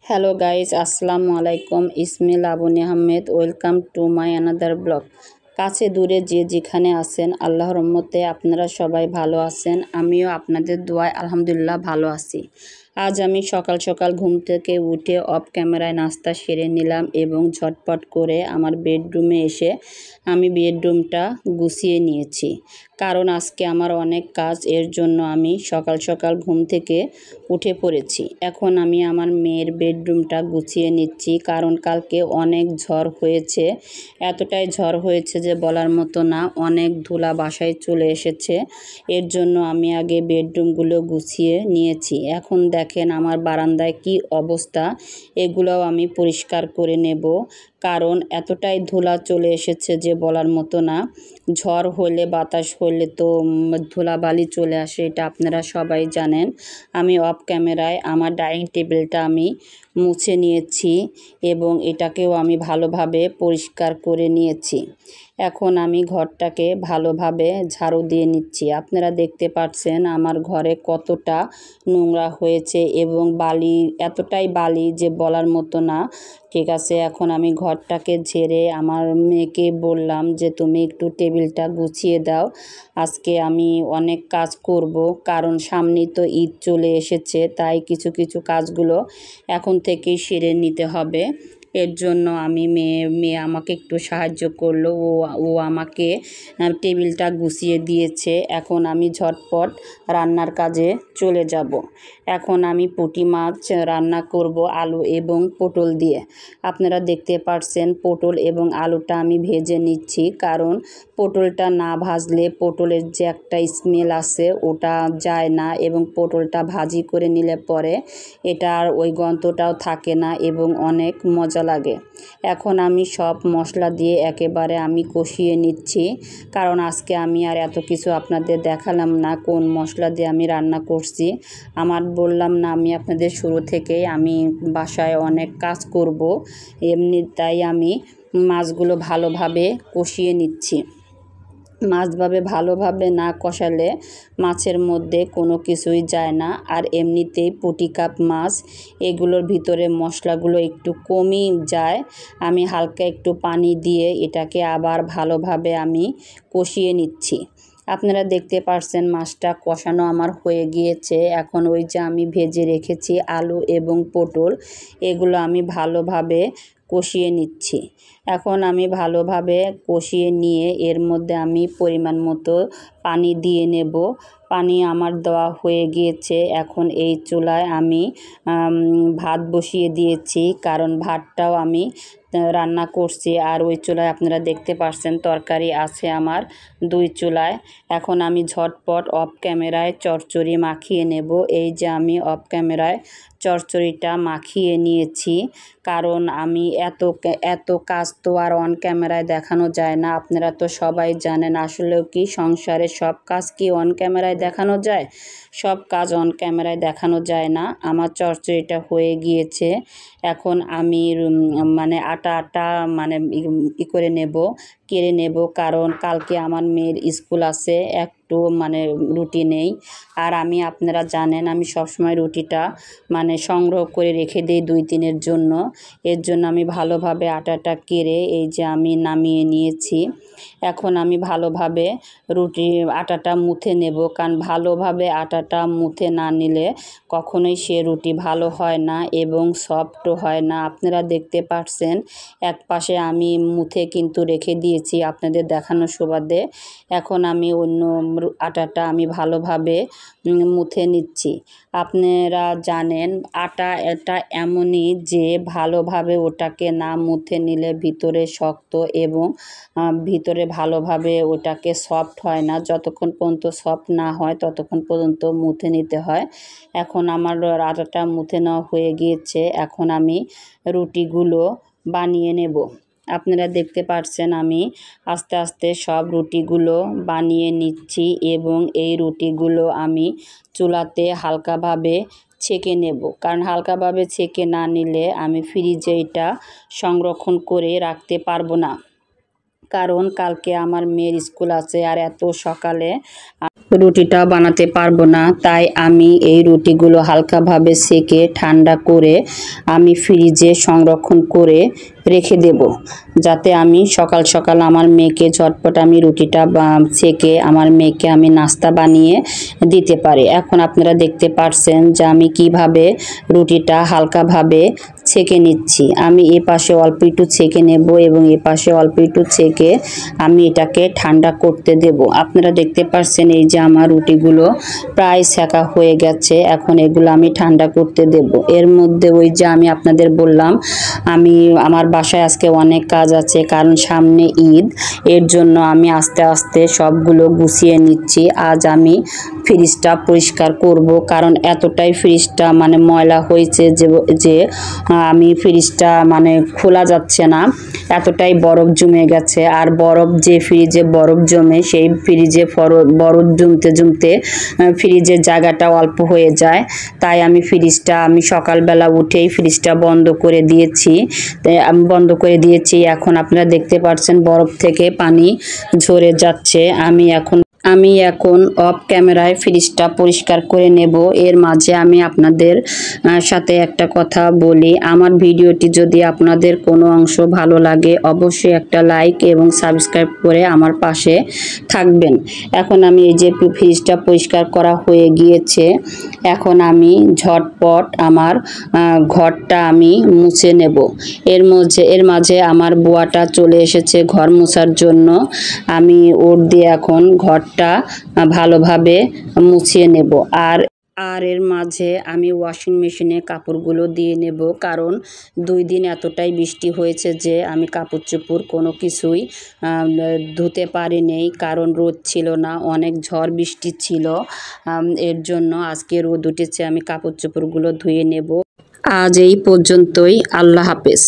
Hello guys, আসসালামু আলাইকুম। ইসমি Labony Ahmed. Welcome to my another blog. কাছে দূরে যে যেখানে আছেন, আল্লাহর রহমতে আপনারা সবাই ভালো আছেন। আমিও আপনাদের দোয়ায় আলহামদুলিল্লাহ ভালো আছি। আজ আমি সকাল সকাল ঘুম থেকে উঠে অফ ক্যামেরায় নাস্তা সেরে নিলাম এবং ঝটপট করে আমার বেডরুমে এসে আমি বেডরুমটা গুছিয়ে নিয়েছি। কারণ আজকে আমার অনেক কাজ, এর জন্য আমি সকাল সকাল ঘুম থেকে উঠে পড়েছি। এখন আমি আমার মেয়ের বেডরুমটা গুছিয়ে নিচ্ছি, কারণ কালকে অনেক ঝড় হয়েছে। এতটাই ঝড় হয়েছে যে বলার মতো না, অনেক ধুলা বাসায় চলে এসেছে। এর জন্য আমি আগে বেডরুমগুলো গুছিয়ে নিয়েছি। এখন দেখেন আমার বারান্দায় কি অবস্থা, এগুলোও আমি পরিষ্কার করে নেব। কারণ এতটাই ধুলা চলে এসেছে যে বলার মতো না। ঝড় হলে, বাতাস হলে তো ধুলাবালি চলে আসে, এটা আপনারা সবাই জানেন। আমি অফ ক্যামেরায় আমার ডাইনিং টেবিলটা আমি মুছে নিয়েছি এবং এটাকেও আমি ভালোভাবে পরিষ্কার করে নিয়েছি। এখন আমি ঘরটাকে ভালোভাবে ঝাড়ু দিয়ে নিচ্ছি। আপনারা দেখতে পাচ্ছেন আমার ঘরে কতটা নোংরা হয়েছে এবং বালি, এতটাই বালি যে বলার মতো না। ঠিক আছে, এখন আমি ঘরটাকে ঝেড়ে আমার মেয়েকে বললাম যে তুমি একটু টেবিলটা গুছিয়ে দাও, আজকে আমি অনেক কাজ করব। কারণ সামনেই তো ঈদ চলে এসেছে, তাই কিছু কিছু কাজগুলো এখন থেকেই সেরে নিতে হবে। এর জন্য আমি মেয়ে আমাকে একটু সাহায্য করলো। ও আমাকে টেবিলটা গুছিয়ে দিয়েছে। এখন আমি ঝটপট রান্নার কাজে চলে যাব। এখন আমি পুঁটি মাছ রান্না করব আলু এবং পটল দিয়ে। আপনারা দেখতে পাচ্ছেন পটল এবং আলুটা আমি ভেজে নিচ্ছি, কারণ পটলটা না ভাজলে পটলের যে একটা স্মেল আছে ওটা যায় না, এবং পটলটা ভাজি করে নিলে পরে এটার ওই গন্ধটাও থাকে না এবং অনেক মজা লাগে। এখন আমি সব মশলা দিয়ে একেবারে আমি কষিয়ে নিচ্ছি, কারণ আজকে আমি আর এত কিছু আপনাদের দেখালাম না কোন মশলা দিয়ে আমি রান্না করছি। আমার বললাম না আমি আপনাদের শুরু থেকেই আমি বাসায় অনেক কাজ করব, এমনি তাই আমি মাছগুলো ভালোভাবে কষিয়ে নিচ্ছি। ভালোভাবে না কষালে মাছের মধ্যে কোনো কিছুই যায় না। আর এমনিতেই পুঁটি কাপ মাছ, এগুলোর ভিতরে মশলাগুলো একটু কমই যায়। আমি হালকা একটু পানি দিয়ে এটাকে আবার ভালোভাবে আমি কষিয়ে নিচ্ছি। আপনারা দেখতে পাচ্ছেন মাছটা কষানো আমার হয়ে গিয়েছে। এখন ওই যে আমি ভেজে রেখেছি আলু এবং পটল, এগুলো আমি ভালোভাবে কষিয়ে নিচ্ছি। এখন আমি ভালোভাবে কষিয়ে নিয়ে এর মধ্যে আমি পরিমাণ মতো পানি দিয়ে নেব। পানি আমার দেওয়া হয়ে গিয়েছে। এখন এই চুলায় আমি ভাত বসিয়ে দিয়েছি, কারণ ভাতটাও আমি রান্না করছি। আর ওই চুলায় আপনারা দেখতে পাচ্ছেন তরকারি আছে আমার 2 চুলায়। এখন আমি ঝটপট অফ ক্যামেরায় চচ্চড়ি মাখিয়ে নেব। এই যে আমি অফ ক্যামেরায় চচ্চড়িটা মাখিয়ে নিয়েছি, কারণ আমি এত কাজ তো আর অন ক্যামেরায় দেখানো যায় না। আপনারা তো সবাই জানেন, আসলেও কি সংসারের সব কাজ কি অন ক্যামেরায় দেখানো যায়? সব কাজ অন ক্যামেরায় দেখানো যায় না। আমার চচ্চড়িটা হয়ে গিয়েছে। এখন আমি মানে আটা মানে করে নেব, কেড়ে নেব, কারণ কালকে আমার মেয়ের স্কুল আছে, একটু মানে রুটি নেই। আর আমি, আপনারা জানেন আমি সবসময় রুটিটা মানে সংগ্রহ করে রেখে দিই 2-3 জন্য। এর জন্য আমি ভালোভাবে আটাটা কেড়ে এই যে আমি নামিয়ে নিয়েছি। এখন আমি ভালোভাবে আটাটা মুথে নেব, কারণ ভালোভাবে আটাটা মুথে না নিলে কখনোই সে রুটি ভালো হয় না এবং সফটও হয় না। আপনারা দেখতে পাচ্ছেন এক পাশে আমি মুথে কিন্তু রেখে দিয়েছি আপনাদের দেখানোর সুবাদে। এখন আমি অন্য আটাটা আমি ভালোভাবে মুথে নিচ্ছি। আপনারা জানেন আটা এটা এমনই যে ভালোভাবে ওটাকে না মুথে নিলে ভিতরে শক্ত এবং ভিতরে ভালোভাবে ওটাকে সফট হয় না। যতক্ষণ পর্যন্ত সফট না হয় ততক্ষণ পর্যন্ত মুথে নিতে হয়। এখন আমার আটাটা মুথে নেওয়া হয়ে গিয়েছে। এখন আমি রুটিগুলো বানিয়ে নেব। আপনারা দেখতে পাচ্ছেন আমি আস্তে আস্তে সব রুটিগুলো বানিয়ে নিচ্ছি এবং এই রুটিগুলো আমি চুলাতে হালকাভাবে ছেঁকে নেব, কারণ হালকাভাবে ছেঁকে না নিলে আমি ফ্রিজে এটা সংরক্ষণ করে রাখতে পারবো না। কারণ কালকে আমার মেয়ের স্কুল আছে আর এত সকালে রুটিটা বানাতে পারবো না। তাই আমি এই রুটিগুলো হালকাভাবে সেকে ঠান্ডা করে আমি ফ্রিজে সংরক্ষণ করে রেখে দেব, যাতে আমি সকাল সকাল আমার মেয়েকে ঝটপট আমি রুটিটা সেকে আমার মেয়েকে আমি নাস্তা বানিয়ে দিতে পারি। এখন আপনারা দেখতে পারছেন যে আমি কিভাবে রুটিটা হালকাভাবে ছেঁকে নিচ্ছি। আমি এ পাশে অল্প একটু ছেঁকে নেব এবং এ পাশে অল্প একটু ছেঁকে আমি এটাকে ঠান্ডা করতে দেব। আপনারা দেখতে পাচ্ছেন এই যে আমার রুটিগুলো প্রায় সেঁকা হয়ে গেছে। এখন এগুলো আমি ঠান্ডা করতে দেব। এর মধ্যে ওই যে আমি আপনাদের বললাম আমার বাসায় আজকে অনেক কাজ আছে, কারণ সামনে ঈদ। এর জন্য আমি আস্তে আস্তে সবগুলো গুছিয়ে নিচ্ছি। আজ আমি ফ্রিজটা পরিষ্কার করব, কারণ এতটাই ফ্রিজটা মানে ময়লা হয়েছে যে আমি ফ্রিজটা মানে খোলা যাচ্ছে না, এতটাই বরফ জমে গেছে। আর বরফ যে ফ্রিজে বরফ জমে সেই ফ্রিজে বরফ জমতে ফ্রিজের জায়গাটা অল্প হয়ে যায়। তাই আমি সকালবেলা উঠেই ফ্রিজটা বন্ধ করে দিয়েছি। এখন আপনারা দেখতে পাচ্ছেন বরফ থেকে পানি ঝরে যাচ্ছে। আমি এখন অফ ক্যামেরায় ফ্রিজটা পরিষ্কার করে নেব। এর মাঝে আমি আপনাদের সাথে একটা কথা বলি, আমার ভিডিওটি যদি আপনাদের কোনো অংশ ভালো লাগে অবশ্যই একটা লাইক এবং সাবস্ক্রাইব করে আমার পাশে থাকবেন। এখন আমি এই যে ফ্রিজটা পরিষ্কার করা হয়ে গিয়েছে, এখন আমি ঝটপট আমার ঘরটা আমি মুছে নেব। এর মাঝে আমার বুয়াটা চলে এসেছে ঘর মোছার জন্য। আমি ওর দিয়ে এখন ঘরটা ভালোভাবে মুছিয়ে নেব। আর এর মাঝে আমি ওয়াশিং মেশিনে কাপড়গুলো দিয়ে নেব, কারণ 2 দিন এতটাই বৃষ্টি হয়েছে যে আমি কাপড় চোপড় কোনো কিছুই ধুতে পারিনি, কারণ রোদ ছিল না, অনেক ঝড় বৃষ্টি ছিল। এর জন্য আজকে রোদ উঠেছে, আমি কাপড় চোপড়গুলো ধুয়ে নেব। আজ এই পর্যন্তই। আল্লাহ হাফেজ।